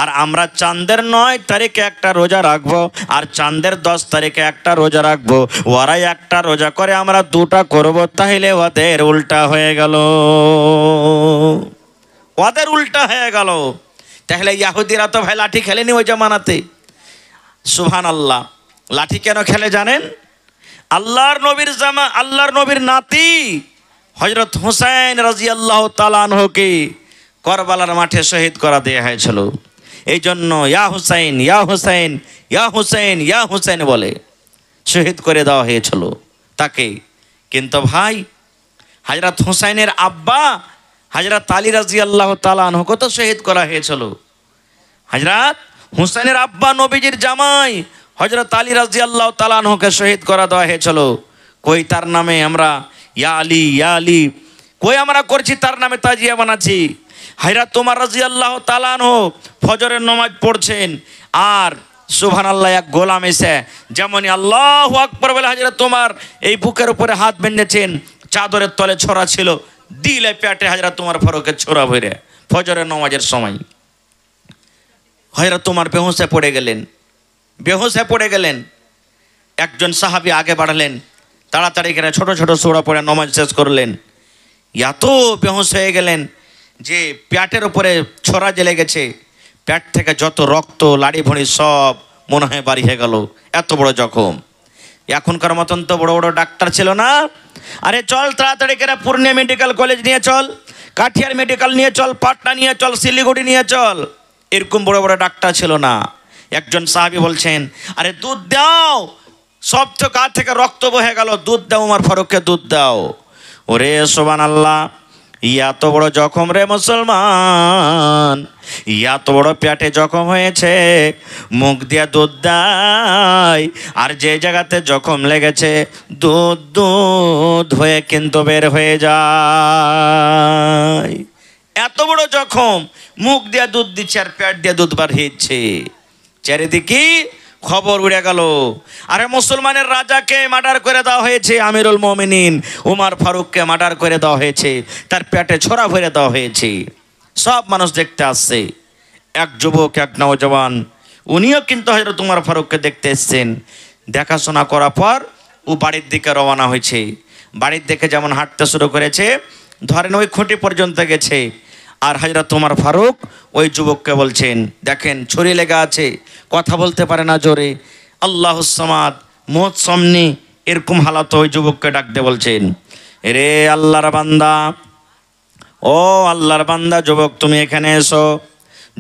আর আমরা চাঁদের 9 তারিখে একটা রোজা রাখবো, আর চাঁদের 10 তারিখে একটা রোজা রাখবো। ওরাই একটা রোজা করে, আমরা 2টা করব। তাহলে ওদের উল্টা হয়ে গেল, ওদের উল্টা হয়ে গেল। তাহলে ইহুদিরা তো ভাই লাঠি খেলেনি ওই জামানাতে। সুবহানাল্লাহ। লাঠি কেন খেলে জানেন? আল্লাহর নবীর নাতি হযরত হুসাইন রাদিয়াল্লাহু তাআলা আনহুকে কারবালার মাঠে শহীদ করা দেয়া হয়েছিল। এই জন্য ইয়া হুসাইন, ইয়া হুসাইন, ইয়া হুসাইন, ইয়া হুসাইন বলে শহীদ করে দেওয়া হয়েছিল তাকে। কিন্তু ভাই, হযরত হুসাইনের আব্বা হযরত আলী রাদিয়াল্লাহু তাআলা আনহুকে তো শহীদ করা হয়েছিল। হযরত হুসাইনের আব্বা নবীজির জামাই হযরত আলী রাদিয়াল্লাহু তাআলা আনহুকে শহীদ করা দেওয়া হয়েছিল। কই তার নামে আমরা ইয়া আলী, ইয়া আলী কই আমরা করছি, তার নামে তাজিয়া বানাচ্ছি। হযরত ওমর রাদিয়াল্লাহু তাআলা আনহু ফজরের নামাজ পড়ছেন, আর সুবহানাল্লাহ এক গোলাম এসে যেমনই আল্লাহু আকবার বলে হযরত ওমর এই বুকের উপরে হাত বেঁধেছেন, চাদরের তলে ছড়া ছিল, দিলে পেটে হযরত ওমর ফারুকের ছোড়া ভরে ফজরের নামাজের সময়। হযরত ওমর বেহুশ হয়ে পড়ে গেলেন। একজন সাহাবী আগে বাড়ালেন, তাড়াতাড়ি করে ছোট ছোট সূরা পড়ে নামাজ শেষ করলেন। এত বেহুশ হয়ে গেলেন যে পেটের উপরে ছড়া জেলে গেছে, পেট থেকে যত রক্ত লাড়ি ভুঁড়ি সব মনে হয় বাড়ি হয়ে গেল, এত বড় জখম। এখনকার মতন তো বড় বড় ডাক্তার ছিল না। আরে চল তাড়াতাড়ি করে পূর্ণিয়া মেডিকেল কলেজ নিয়ে চল, কাঠিয়ার মেডিকেল নিয়ে চল, পাটনা নিয়ে চল, শিলিগুড়ি নিয়ে চল, এরকম বড় বড় ডাক্তার ছিল না। একজন সাহাবী বলছেন, আরে দুধ দাও, সব তো গা থেকে রক্ত বহে গেল, দুধ দাও, ওমর ফারুককে দুধ দাও। ওরে সুবহানাল্লাহ, এত বড় জখম রে মুসলমান, এত বড় পেটে জখম হয়েছে, মুখ দিয়ে দুধ দেয়, আর যে জায়গাতে জখম লেগেছে দুধ দুধ হয়ে কিন্তু বের হয়ে যায়। এত বড় জখম, মুখ দিয়ে দুধ দিচ্ছে আর পেট দিয়ে দুধ বার হচ্ছে। চারিদিকে খবর উড়ে গেল, আরে মুসলমানের রাজাকে মার্ডার করে দেওয়া হয়েছে, আমিরুল মুমিনিন ওমর ফারুককে মার্ডার করে দেওয়া হয়েছে, তার পেটে ছোরা ভরে দেওয়া হয়েছে। সব মানুষ দেখতে আসছে। এক যুবক, এক নওজওয়ান, উনিও কিন্তু হযরত ওমর ফারুককে দেখতে এসেছেন। দেখাশোনা করার পর ও বাড়ির দিকে রওনা হয়েছে। বাড়ির দিকে যেমন হাঁটতে শুরু করেছে, ধরেন ওই খুঁটি পর্যন্ত গেছে, আর হযরত ওমর ফারুক ওই যুবককে বলছেন, দেখেন ছুরি লেগে আছে, কথা বলতে পারে না জোরে, আল্লাহুস সামাদ, মত সামনে, এরকম হালাত ওই যুবককে ডাকতে বলছেন, রে আল্লাহর বান্দা, ও আল্লাহর বান্দা, যুবক তুমি এখানে এসো,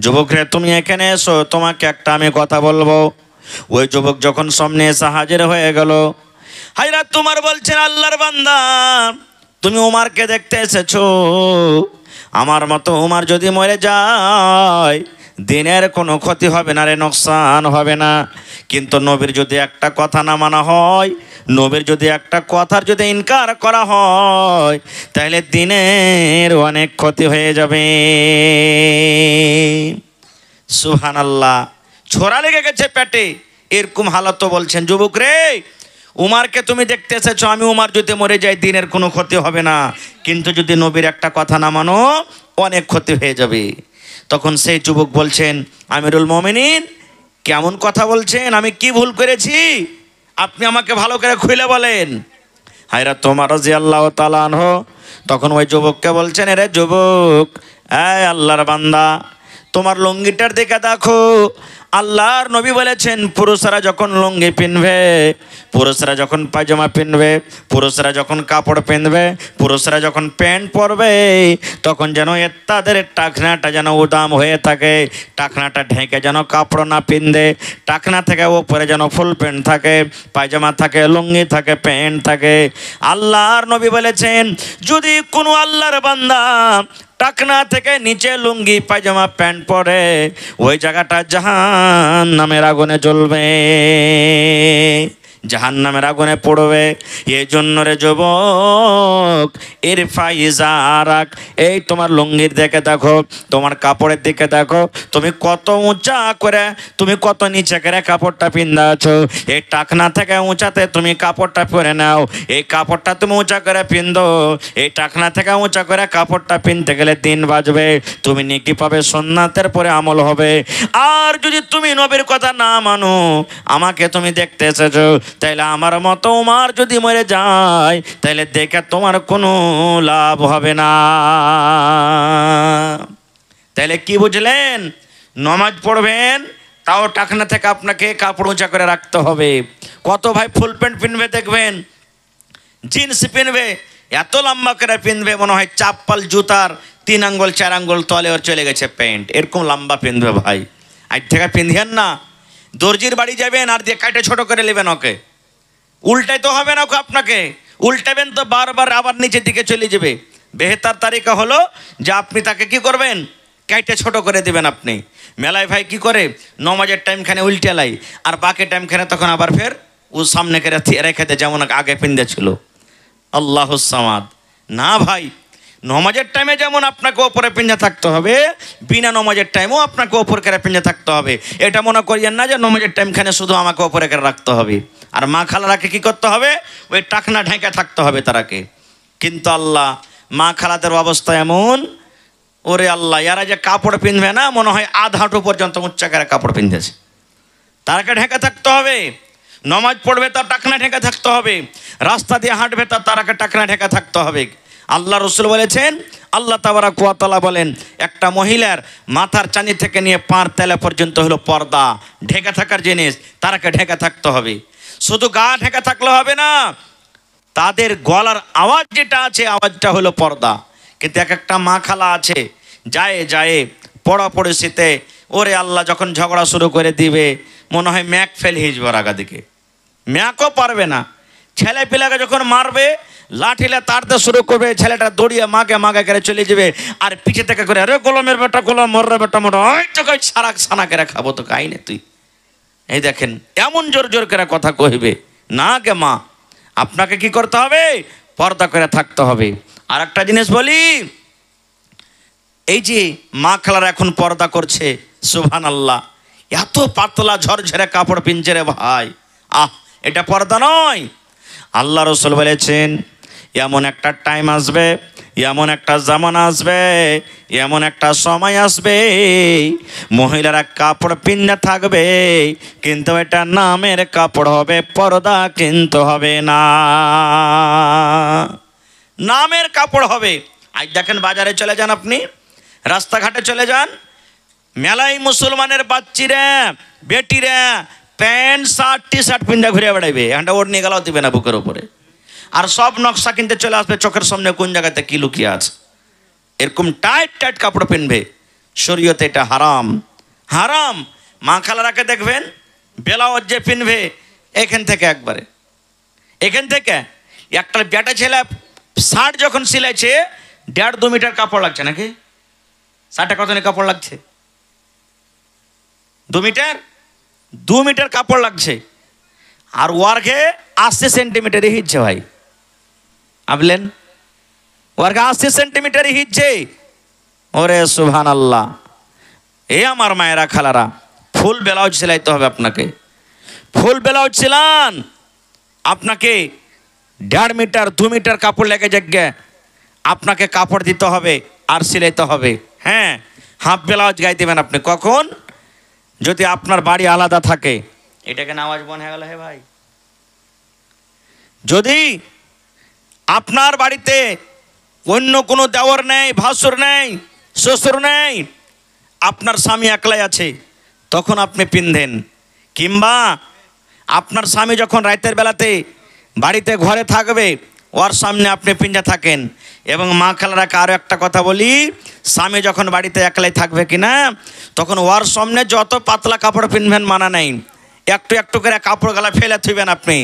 যুবক রে তুমি এখানে এসো, তোমাকে একটা আমি কথা বলবো। ওই যুবক যখন সামনে এসে হাজির হয়ে গেল, হযরত ওমর বলছেন, আল্লাহর বান্দা, তুমি ওমরকে দেখতে এসেছো, আমার মতো ওমর যদি মরে যায় দিনের কোনো ক্ষতি হবে না রে, নোকসান হবে না, কিন্তু নবীর যদি একটা কথা না মানা হয়, নবীর যদি একটা কথার যদি ইনকার করা হয়, তাহলে দিনের অনেক ক্ষতি হয়ে যাবে। সুবহানাল্লাহ। ছোরা লেগে গেছে পেটে, এরকম হালত বলছেন, যুবক রে উমারকে তুমি দেখতে এসেছো, আমি উমার যদি মরে যাই দিনের কোনো ক্ষতি হবে না, কিন্তু যদি নবীর একটা কথা না মানো অনেক ক্ষতি হয়ে যাবে। তখন সেই যুবক বলছেন, আমিরুল মুমিনিন কেমন কথা বলছেন, আমি কি ভুল করেছি, আপনি আমাকে ভালো করে খুলে বলেন। হযরত ওমর রাদিয়াল্লাহু তাআলা আনহু তখন ওই যুবককে বলছেন, রে যুবক, এই আল্লাহর বান্দা, তোমার লুঙ্গিটার দিকে দেখো, আল্লাহর নবী বলেছেন পুরুষরা যখন লুঙ্গি পিনবে, পুরুষরা যখন পায়জামা পিনবে, পুরুষরা যখন কাপড় পিনবে, পুরুষরা যখন প্যান্ট পরবে, তখন যেন তাদের টাকনাটা যেন উদাম হয়ে থাকে, টাকনাটা ঢেকে যেন কাপড় না পিনবে, টাকনা থেকে ওপরে যেন ফুল প্যান্ট থাকে, পায়জামা থাকে, লুঙ্গি থাকে, প্যান্ট থাকে। আল্লাহর নবী বলেছেন, যদি কোনো আল্লাহর বান্দা টাকনা থেকে নিচে লুঙ্গি পায়জামা প্যান্ট পরে, ওই জায়গাটা জাহান্নামের আগুনে জ্বলবে। জাহান্নামের আগুনে পড়বে। এই জন্য রে যুবক, এর ফাইজারাক, এই তোমার লুঙ্গির দিকে দেখো, তোমার কাপড়ের দিকে দেখো, তুমি কত উঁচা করে, তুমি কত নিচে করে কাপড়টা পিন্দা আছো। এই টাকনা থেকে উঁচাতে তুমি কাপড়টা পরে নাও, এই কাপড়টা তুমি উঁচা করে পিন্দো। এই টাকনা থেকে উঁচা করে কাপড়টা পিনতে গেলে দিন বাজবে, তুমি নেকি পাবে, সুন্নাতের পরে আমল হবে। আর যদি তুমি নবীর কথা না মানো, আমাকে তুমি দেখতে এসেছো, তাইলে আমার মতো উমার যদি মরে যায়, তাইলে দেখে তোমার কোনো লাভ হবে না। তাইলে কি বুঝলেন? নমাজ পড়বেন, তাও টাকনা থেকে আপনাকে কাপড় উঁচা করে রাখতে হবে। কত ভাই ফুল প্যান্ট পিনবে, দেখবেন জিন্স পিনবে, এত লম্বা করে পিনবে মনে হয় চাপ্পাল জুতার 3 আঙ্গুল 4 আঙ্গুল তলে ওর চলে গেছে প্যান্ট, এরকম লম্বা পিনবে ভাই। আজ থেকে পিন্ধিয়েন না। দর্জির বাড়ি যাবেন আর দিয়ে কাটে ছোট করে নেবেন ওকে, উল্টাই তো হবে না ওকে, আপনাকে উল্টাবেন তো বারবার আবার নিচের দিকে চলে যাবে। বেহতার তারিকা হলো যে আপনি তাকে কি করবেন, কাইটে ছোট করে দিবেন। আপনি মেলায় ভাই কি করে, নমাজের টাইমখানে উল্টে লাই, আর বাকি টাইমখানে তখন আবার ফের ও সামনে করে রেখে দেয় যেমন আগে পিন্দে ছিল। আল্লাহুস সামাদ। না ভাই, নমাজের টাইমে যেমন আপনাকে ওপরে পিঞ্জা থাকতে হবে, বিনা নমাজের টাইমেও আপনাকে ওপর করে পিঞ্জা থাকতে হবে। এটা মনে করিয়েন না যে নমাজের টাইমখানে শুধু আমাকে ওপরে করে রাখতে হবে। আর মা খালারাকে কি করতে হবে, ওই টাকনা ঢেকে থাকতে হবে তারাকে। কিন্তু আল্লাহ, মা খালাদের অবস্থা এমন, ওরে আল্লাহ, এরা যে কাপড় পিনবে না, মনে হয় আধ হাঁটু পর্যন্ত উচ্চা করে কাপড় পিনতেছে। তারাকে ঢেকে থাকতে হবে। নমাজ পড়বে তার টাকনা ঢেকে থাকতে হবে, রাস্তা দিয়ে হাঁটবে তার তারাকে টাকনা ঢেকে থাকতে হবে। আল্লাহ রসুল বলেছেন, আল্লাহ তাবারাক ওয়া তাআলা বলেন, একটা মহিলার মাথার চাঁদি থেকে নিয়ে পাঁর তেলা পর্যন্ত হলো পর্দা, ঢেকে থাকার জিনিস, তারাকে ঢেকে থাকতে হবে। শুধু গা ঢেকে থাকলে হবে না, তাদের গলার আওয়াজ যেটা আছে, আওয়াজটা হলো পর্দা। কিন্তু এক একটা মা খালা আছে, যায় যায় পড়াপড়িতে, ওরে আল্লাহ, যখন ঝগড়া শুরু করে দিবে মনে হয় ম্যাক ফেল হিজবার আগা দিকে, ম্যাকও পারবে না। ছেলে পিলাকে যখন মারবে, লাঠিলে তাড়তে শুরু করবে, ছেলেটা দৌড়িয়ে মাকে মাকে করে চলে যাবে, আর পিছে থেকে করে, আরে গোলামের বেটা গোলাম, মররে বেটা মর, ওই তোকে সারা সানা করে খাবো তো খাই না তুই। এই দেখেন এমন জোর জোর করে কথা কহিবে না গে মা, আপনাকে কি করতে হবে, পর্দা করে থাকতে হবে। আর একটা জিনিস বলি, এই যে মা খালারা এখন পর্দা করছে, সুবহানাল্লাহ, এত পাতলা ঝরঝরে কাপড় পিনছে রে ভাই, এটা পর্দা নয়। আল্লাহ রসুল বলেছেন, এমন একটা টাইম আসবে, এমন একটা জামানা আসবে, এমন একটা সময় আসবে, মহিলারা কাপড় পিন্না থাকবে, কিন্তু এটা নামের কাপড় হবে, পর্দা কিন্তু হবে না, নামের কাপড় হবে। আজ দেখেন বাজারে চলে যান, আপনি রাস্তাঘাটে চলে যান, মেলাই মুসলমানের বাচ্চিরা বেটিরা প্যান্ট শার্ট টি শার্ট পিন্ধা ঘুরে বেড়াইবে, একটা ওড় নিয়ে গেলাও দিবে না বুকের উপরে, আর সব নকশা কিনতে চলে আসবে চোখের সামনে কোন জায়গাতে কি লুকিয়ে আছে। এরকম টাইট টাইট কাপড় পিনবে, শরীয়তে এটা হারাম, হারাম। মা খালারাকে দেখবেন ব্লাউজ যে পিনবে, এখান থেকে একবারে, এখান থেকে একটা বেটা ছেলে শার্ট যখন সিলাইছে 1.5-2 মিটার কাপড় লাগছে নাকি, শার্টে কত কাপড় লাগছে, 2 মিটার কাপড় লাগছে, আর ওয়ার্কে 80 সেন্টিমিটারই হিচ্ছে ভাই, ভাবলেন ওয়ার্কে 80 সেন্টিমিটারই হিচ্ছে। ওরে সুবহানাল্লাহ। এই আমার মায়েরা খালারা, ফুল ব্লাউজ সেলাইতে হবে আপনাকে, ফুল ব্লাউজ সিলান, আপনাকে 1.5 মিটার 2 মিটার কাপড় লেগে যাবে, আপনাকে কাপড় দিতে হবে আর সিলাইতে হবে। হ্যাঁ, হাফ ব্লাউজ গায়ে দেবেন আপনি কখন, যদি আপনার বাড়ি আলাদা থাকে। এটাকে আওয়াজ মনে হয়ে গেল হে ভাই, যদি আপনার বাড়িতে অন্য কোনো দেওর নেই, ভাসুর নেই, শ্বশুর নেই, আপনার স্বামী একলাই আছে, তখন আপনি পিন্ধেন। কিংবা আপনার স্বামী যখন রাতের বেলাতে বাড়িতে ঘরে থাকবে, ওর সামনে আপনি পিঞ্জা থাকেন। এবং মা খালারাকে আরও একটা কথা বলি, স্বামী যখন বাড়িতে একলাই থাকবে কিনা, তখন ওর সামনে যত পাতলা কাপড় পিনবেন মানা নেই, একটু একটু করে কাপড় গালা ফেলে থুইবেন আপনি।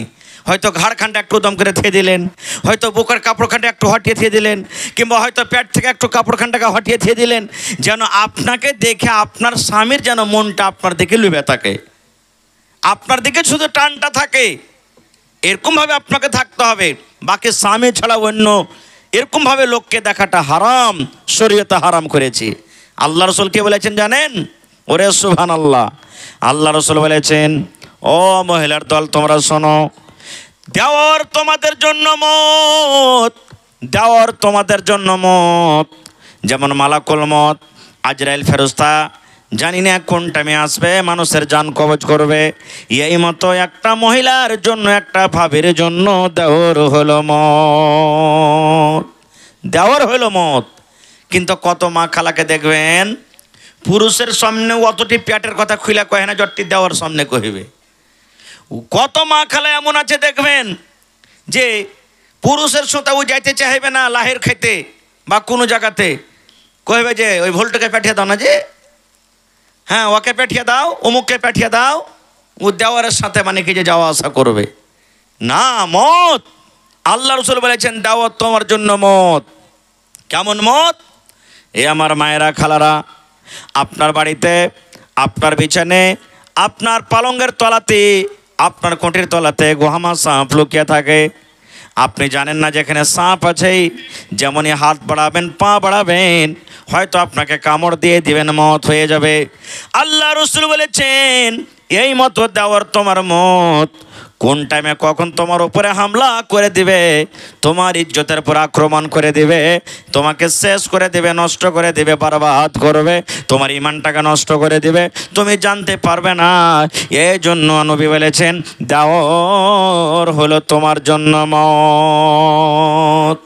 হয়তো ঘাড়খানটা একটু দম করে থিয়ে দিলেন, হয়তো বুকের কাপড়খানটা একটু হটিয়ে থিয়ে দিলেন, কিংবা হয়তো পেট থেকে একটু কাপড়খানটাকে হটিয়ে থিয়ে দিলেন, যেন আপনাকে দেখে আপনার স্বামীর যেন মনটা আপনার দিকে লুবে থাকে, আপনার দিকে শুধু টানটা থাকে। এরকমভাবে আপনাকে থাকতে হবে, বাকি স্বামী ছাড়া অন্য এরকমভাবে লোককে দেখাটা হারাম, শরীয়তে হারাম করেছি। আল্লাহ রসুল কে বলেছেন জানেন? ওরে সুবহানাল্লাহ, আল্লাহ রসুল বলেছেন, ও মহিলার দল তোমরা শোনো, দেওয়ার তোমাদের জন্য মত, দেওয়ার তোমাদের জন্য মত। যেমন মালাকুল মত, আজরাইল ফেরেশতা জানি না কোন টাইমে আসবে, মানুষের জান কবজ করবে, এই মতো একটা মহিলার জন্য, একটা ভাবির জন্য দেওয়ার হলো মত, দেওয়ার হলো মত। কিন্তু কত মা খালাকে দেখবেন পুরুষের সামনে অতটি পেটের কথা খুলে কহে না, জটটি দেওয়ার সামনে কহিবে। কত মা খালা এমন আছে দেখবেন যে পুরুষের সাথে ও যাইতে চাইবে না লাহের খাইতে বা কোনো জায়গাতে, কইবে যে ওই ভোল্টকে পাঠিয়ে দাও না, যে হ্যাঁ ওকে পাঠিয়ে দাও, অমুককে পাঠিয়ে দাও, ও দেওয়ারের সাথে মানে কি যে যাওয়া আসা করবে না। মত, আল্লাহ রসুল বলেছেন দাওয়াত তোমার জন্য মত। কেমন মত? এ আমার মায়েরা খালারা, আপনার বাড়িতে, আপনার বিছানে, আপনার পালঙ্গের তলাতে, আপনার কোটির তলাতে গোহামা সাপ লুকিয়ে থাকে। আপনি জানেন না যেখানে সাপ আছে, যেমনই হাত বাড়াবেন, পা বাড়াবেন, হয়তো আপনাকে কামড় দিয়ে দিবেন, মত হয়ে যাবে। আল্লাহ রসুল বলেছেন এই মতো দেওয়ার তোমার মত। কোন টাইমে কখন তোমার উপরে হামলা করে দিবে, তোমার ইজ্জতের উপর আক্রমণ করে দিবে, তোমাকে শেষ করে দিবে, নষ্ট করে দিবে, বরবাদ করবে, তোমার ইমানটাকে নষ্ট করে দিবে, তুমি জানতে পারবে না। এই জন্য নবী বলেছেন দেওয়ার হলো তোমার জন্য মত।